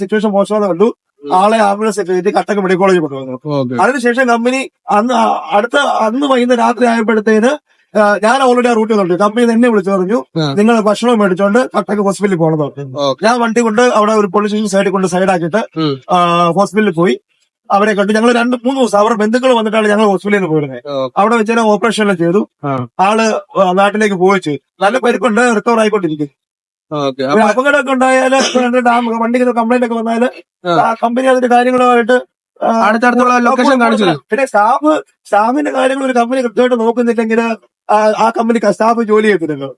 Situation മോശമാണെന്ന് കണ്ടു. ആളെ ആംബുലൻസ് കയറ്റി കട്ടക്ക് മെഡിക്കൽ കോളേജിൽ കൊണ്ടുവന്നു. അതിനുശേഷം കമ്പനി അന്ന് വൈകുന്നേരം രാത്രി ആയപ്പോഴത്തേന് ഞാൻ ഓൾറെഡി ആ റൂട്ടിൽ വന്നിട്ട് കമ്പനി എന്നെ വിളിച്ചു പറഞ്ഞു, നിങ്ങൾ ഭക്ഷണം മേടിച്ചോണ്ട് കട്ടക്ക് ഹോസ്പിറ്റലിൽ പോകണമെന്ന് പറഞ്ഞു. ഞാൻ വണ്ടി കൊണ്ട് അവിടെ ഒരു പോലീസ് സ്റ്റേഷൻ സൈഡിൽ കൊണ്ട് സൈഡാക്കിയിട്ട് ഹോസ്പിറ്റലിൽ പോയി. അവരെ കണ്ടു. ഞങ്ങൾ 2-3 ദിവസം അവരുടെ ബന്ധുക്കൾ വന്നിട്ടാണ് ഞങ്ങൾ ഹോസ്പിറ്റലിൽ പോയിരുന്നത്. അവിടെ വെച്ചാൽ ഓപ്പറേഷൻ ചെയ്തു. ആള് നാട്ടിലേക്ക് പോയിച്ചു. നല്ല പരിക്കുണ്ട്, റിക്കവർ ആയിക്കൊണ്ടിരിക്കും. അപകടമൊക്കെ ഉണ്ടായാല് വണ്ടിക്ക് കംപ്ലൈന്റ് ഒക്കെ വന്നാല് കമ്പനി അതിന്റെ കാര്യങ്ങളുമായിട്ട് അടുത്തടുത്തുള്ള ലൊക്കേഷൻ കാണിച്ചു. പിന്നെ സ്റ്റാഫിന്റെ കാര്യങ്ങൾ ഒരു കമ്പനി കൃത്യമായിട്ട് നോക്കുന്നില്ലെങ്കിൽ ആ കമ്പനി സ്റ്റാഫ് ജോലി ചെയ്തില്ലല്ലോ.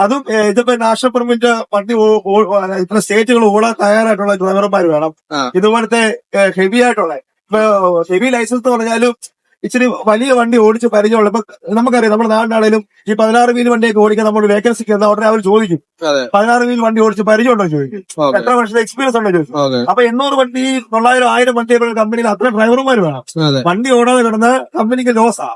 അതും ഇതിപ്പോ നാഷണൽ പെർമിറ്റ് വണ്ടി ഇത്ര സ്റ്റേറ്റുകൾ ഓടാൻ തയ്യാറായിട്ടുള്ള ഡ്രൈവർമാർ വേണം. ഇതുപോലത്തെ ഹെവി ആയിട്ടുള്ള ഇപ്പൊ ഹെവി ലൈസൻസ് എന്ന് പറഞ്ഞാലും ഇച്ചിരി വലിയ വണ്ടി ഓടിച്ച് പരിചയമുള്ള ഇപ്പൊ നമുക്കറിയാം, നമ്മുടെ നാടിനാണേലും ഈ 16 വീൽ വണ്ടിയൊക്കെ ഓടിക്കാൻ നമ്മൾ വേക്കൻസിക്ക് എന്താ ഉടനെ അവർ ചോദിക്കും, 16 വീൽ വണ്ടി ഓടിച്ച് പരിചയമുണ്ടോ ചോദിക്കും, എത്ര വർഷത്തെ എക്സ്പീരിയൻസ് ഉണ്ടോ ചോദിക്കും. അപ്പൊ 800 വണ്ടി 900-1000 വണ്ടിയൊക്കെ കമ്പനിയിൽ അത്ര ഡ്രൈവർമാർ വേണം. വണ്ടി ഓടാതെ കിടന്ന് കമ്പനിക്ക് ലോസാ.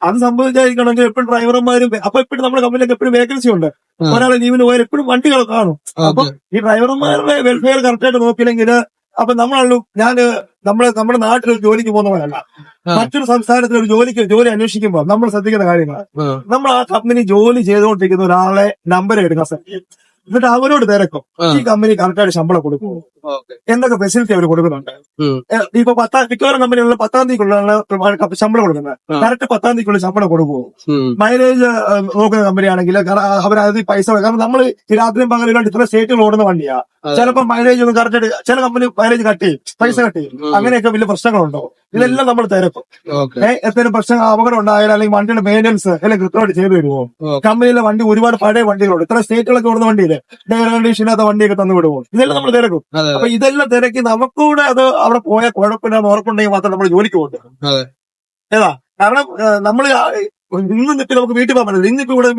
അത് സംഭവിച്ചായിരിക്കണമെങ്കിൽ എപ്പോഴും ഡ്രൈവർമാരും അപ്പൊ എപ്പോഴും നമ്മുടെ കമ്പനിക്ക് എപ്പോഴും വേക്കൻസി ഉണ്ട്. ഒരാളെ ലീവിന് പോയാൽ എപ്പോഴും വണ്ടികൾ കാണും. അപ്പൊ ഈ ഡ്രൈവർമാരുടെ വെൽഫെയർ കറക്റ്റായിട്ട് നോക്കിയില്ലെങ്കിൽ അപ്പൊ നമ്മുടെ നാട്ടിൽ ജോലിക്ക് പോകുന്നവരല്ല, മറ്റൊരു സംസ്ഥാനത്തിൽ ഒരു ജോലി അന്വേഷിക്കുമ്പോൾ നമ്മൾ ശ്രദ്ധിക്കുന്ന കാര്യങ്ങൾ, നമ്മൾ ആ കമ്പനി ജോലി ചെയ്തുകൊണ്ടിരിക്കുന്ന ഒരാളെ നമ്പർ എടുക്കാൻ ശ്രമിക്കും. എന്നിട്ട് അവരോട് തിരക്കും, ഈ കമ്പനി കറക്റ്റായിട്ട് ശമ്പളം കൊടുക്കും, എന്തൊക്കെ ഫെസിലിറ്റി അവർ കൊടുക്കുന്നുണ്ട്. ഇപ്പൊ മിക്കവാറും കമ്പനികളിൽ 10-ാം തീയതിക്കുള്ള ശമ്പളം കൊടുക്കുന്നത്, കറക്റ്റ് 10-ാം തീയതിക്കുള്ള ശമ്പളം കൊടുക്കുമോ? മൈലേജ് നോക്കുന്ന കമ്പനിയാണെങ്കിൽ അവരത് പൈസ, കാരണം നമ്മൾ ഈ രാത്രിയും പകലും ഇത്ര സ്റ്റേറ്റുകൾ ഓടുന്ന വണ്ടിയാ. ചിലപ്പോൾ മൈലേജ് ഒന്നും കറക്റ്റ്, ചില കമ്പനി മൈലേജ് കട്ട് ചെയ്യും, പൈസ കട്ട് ചെയ്യും. അങ്ങനെയൊക്കെ വലിയ പ്രശ്നങ്ങളുണ്ടോ? ഇതെല്ലാം നമ്മൾ തിരക്കും. എന്തെങ്കിലും പ്രശ്നം അപകടം ഉണ്ടായാലും അല്ലെങ്കിൽ വണ്ടിയുടെ മെയിൻ്റനൻസ് അല്ലെങ്കിൽ കൃത്യമായിട്ട് ചെയ്തു തരുമോ? കമ്പനിയിലെ വണ്ടി ഒരുപാട് പഴയ വണ്ടികളുണ്ട്, ഇത്ര സ്റ്റേറ്റുകളൊക്കെ ഓടുന്ന വണ്ടിയില് എയർ കണ്ടീഷൻ ഇല്ലാത്ത വണ്ടിയൊക്കെ തന്നു വിടുമോ? ഇതെല്ലാം നമ്മൾ തിരക്കും. അപ്പൊ ഇതെല്ലാം തിരക്കി നമുക്കൂടെ അത് അവിടെ പോയാൽ കുഴപ്പമില്ലാന്ന് ഉറപ്പുണ്ടെങ്കിൽ മാത്രം നമ്മൾ ജോലിക്ക് പോകും. ഏതാ കാരണം നമ്മൾ ഇന്ന് നിപ്പി നമുക്ക് വീട്ടിൽ പോകാൻ പറ്റില്ല. ഇന്നിപ്പോ ഇവിടെ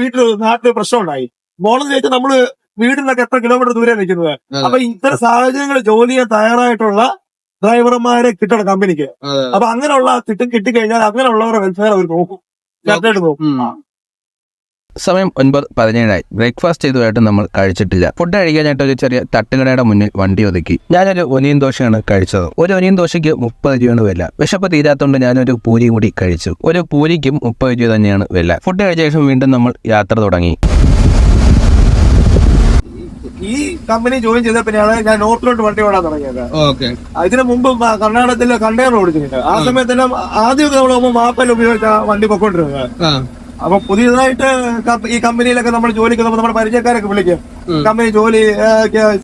നാട്ടിൽ പ്രശ്നം ഉണ്ടായി പോണെന്ന് ചോദിച്ചാൽ നമ്മള് വീടിനൊക്കെ എത്ര കിലോമീറ്റർ ദൂരെ നിൽക്കുന്നത്. അപ്പൊ ഇത്തരം സാഹചര്യങ്ങൾ ജോലി ചെയ്യാൻ തയ്യാറായിട്ടുള്ള ഡ്രൈവർമാരെ കിട്ടണം കമ്പനിക്ക്. അപ്പൊ അങ്ങനെയുള്ള കിട്ടിക്കഴിഞ്ഞാൽ അങ്ങനെയുള്ളവരുടെ വെൽഫെയർ അവർ നോക്കും, കറക്റ്റായിട്ട് നോക്കും. സമയം 9:17 ബ്രേക്ക്ഫാസ്റ്റ് ചെയ്തതായിട്ട് നമ്മൾ കഴിച്ചിട്ടില്ല. ഫുഡ് കഴിക്കാനായിട്ട് ഒരു ചെറിയ തട്ടുകടയുടെ മുന്നിൽ വണ്ടി ഒതുക്കി. ഞാനൊരു ഒനിയൻ ദോശയാണ് കഴിച്ചത്. ഒരു ഒനിയൻ ദോശയ്ക്ക് 30 രൂപയാണ് വില. വിശപ്പ് തീരാത്തോണ്ട് ഞാനൊരു പൂരി കൂടി കഴിച്ചു. ഒരു പൂരിക്കും 30 രൂപ തന്നെയാണ് വില. ഫുഡ് കഴിച്ച ശേഷം വീണ്ടും നമ്മൾ യാത്ര തുടങ്ങി. ഈ കമ്പനി ജോയിൻ ചെയ്ത പിന്നെയാണ് ഞാൻ നോർത്തിലോട്ട് വണ്ടി ഓടാൻ തുടങ്ങിയത്. ഇതിനു മുമ്പ് കർണാടകത്തിലെ കണ്ടെയ്നർ ഓടിച്ചിട്ടുണ്ട്. ആ സമയത്തെല്ലാം ആദ്യമൊക്കെ നമ്മൾ പോകുമ്പോൾ മാപ്പെല്ലാം ഉപയോഗിച്ച വണ്ടി പൊക്കോണ്ടിരുന്നത്. അപ്പൊ പുതിയതായിട്ട് ഈ കമ്പനിയിലൊക്കെ നമ്മൾ ജോലിക്ക് നമ്മുടെ പരിചയക്കാരൊക്കെ വിളിക്കും, കമ്പനി ജോലി